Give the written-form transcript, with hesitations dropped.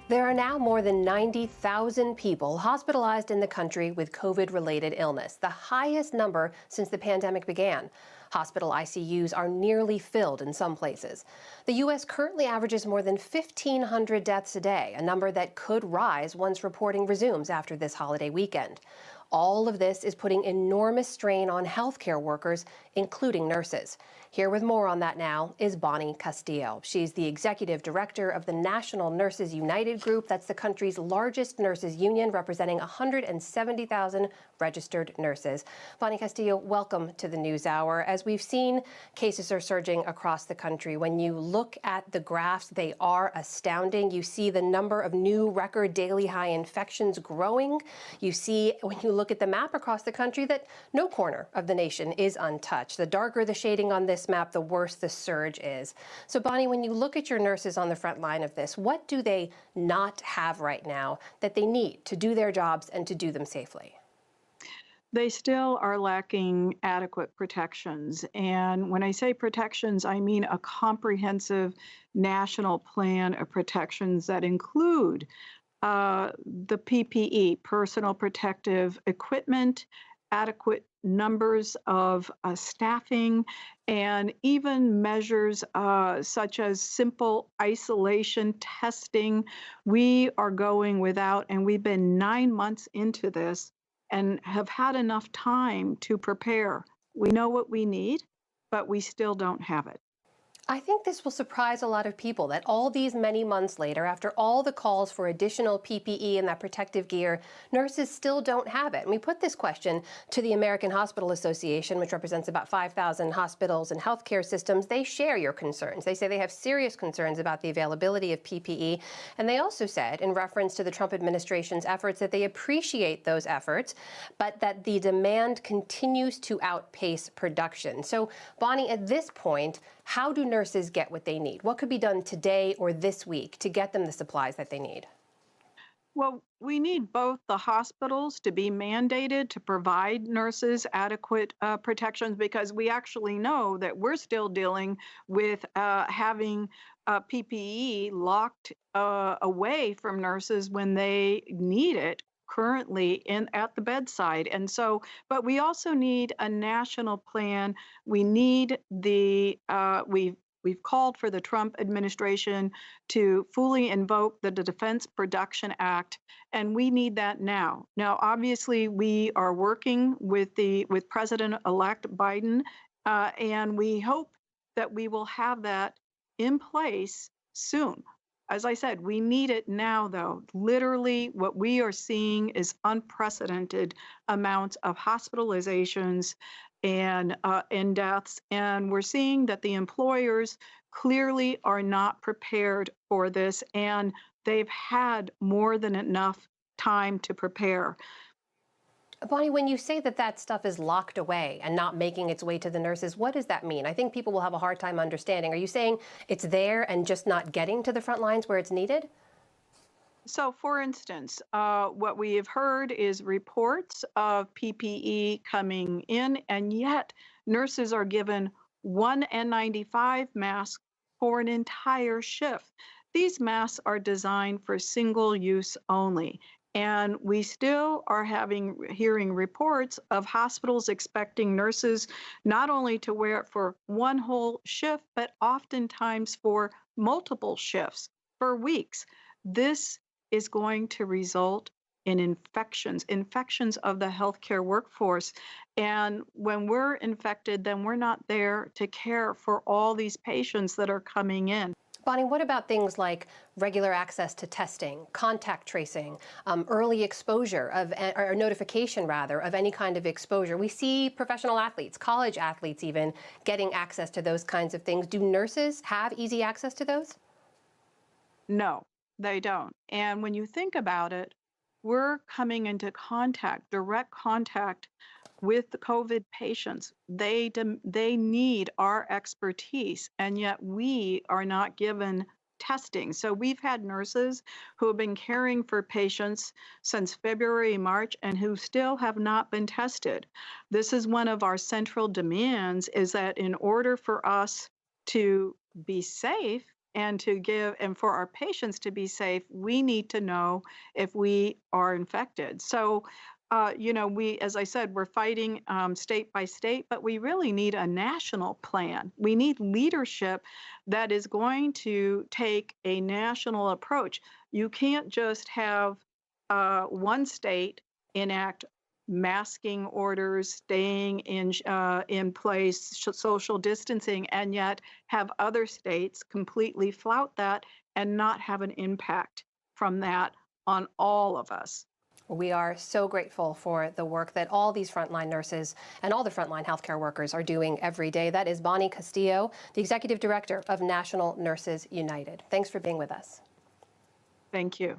There are now more than 90,000 people hospitalized in the country with COVID-related illness, the highest number since the pandemic began. Hospital ICUs are nearly filled in some places. The U.S. currently averages more than 1,500 deaths a day, a number that could rise once reporting resumes after this holiday weekend. All of this is putting enormous strain on healthcare workers, including nurses. Here with more on that now is Bonnie Castillo. She's the executive director of the National Nurses United Group. That's the country's largest nurses union, representing 170,000 registered nurses. Bonnie Castillo, welcome to the NewsHour. As we've seen, cases are surging across the country. When you look at the graphs, they are astounding. You see the number of new record daily high infections growing. You see, when you look at the map across the country, that no corner of the nation is untouched. The darker the shading on this map, the worse the surge is. So, Bonnie, when you look at your nurses on the front line of this, what do they not have right now that they need to do their jobs and to do them safely? They still are lacking adequate protections. And when I say protections, I mean a comprehensive national plan of protections that include the PPE, personal protective equipment, adequate numbers of staffing, and even measures such as simple isolation testing. We are going without, and we've been 9 months into this and have had enough time to prepare. We know what we need, but we still don't have it. I think this will surprise a lot of people that all these many months later, after all the calls for additional PPE and that protective gear, nurses still don't have it. And we put this question to the American Hospital Association, which represents about 5,000 hospitals and healthcare systems. They share your concerns. They say they have serious concerns about the availability of PPE. And they also said, in reference to the Trump administration's efforts, that they appreciate those efforts, but that the demand continues to outpace production. So, Bonnie, at this point, how do nurses get what they need? What could be done today or this week to get them the supplies that they need? Well, we need both the hospitals to be mandated to provide nurses adequate protections because we actually know that we're still dealing with having PPE locked away from nurses when they need it currently in at the bedside. And so, but we also need a national plan. We need we've called for the Trump administration to fully invoke the Defense Production Act, and we need that now. Now, obviously, we are working with President-elect Biden, and we hope that we will have that in place soon. As I said, we need it now, though. Literally, what we are seeing is unprecedented amounts of hospitalizations and deaths. And we're seeing that the employers clearly are not prepared for this, and they've had more than enough time to prepare. Bonnie, when you say that that stuff is locked away and not making its way to the nurses, what does that mean? I think people will have a hard time understanding. Are you saying it's there and just not getting to the front lines where it's needed? So, for instance, what we have heard is reports of PPE coming in, and yet nurses are given one N95 mask for an entire shift. These masks are designed for single use only. And we still are hearing reports of hospitals expecting nurses not only to wear it for one whole shift, but oftentimes for multiple shifts for weeks. This is going to result in infections of the healthcare workforce. And when we're infected, then we're not there to care for all these patients that are coming in. Bonnie, what about things like regular access to testing, contact tracing, early exposure or notification rather, of any kind of exposure? We see professional athletes, college athletes even, getting access to those kinds of things. Do nurses have easy access to those? No, they don't. And when you think about it, we're coming into direct contact with the COVID patients. They need our expertise, and yet we are not given testing. So we've had nurses who have been caring for patients since February, March, and who still have not been tested. This is one of our central demands, is that in order for us to be safe, and to give, and for our patients to be safe, we need to know if we are infected. So, as I said, we're fighting state by state, but we really need a national plan. We need leadership that is going to take a national approach. You can't just have one state enact masking orders, staying in place, social distancing, and yet have other states completely flout that and not have an impact from that on all of us. We are so grateful for the work that all these frontline nurses and all the frontline healthcare workers are doing every day. That is Bonnie Castillo, the Executive Director of National Nurses United. Thanks for being with us. Thank you.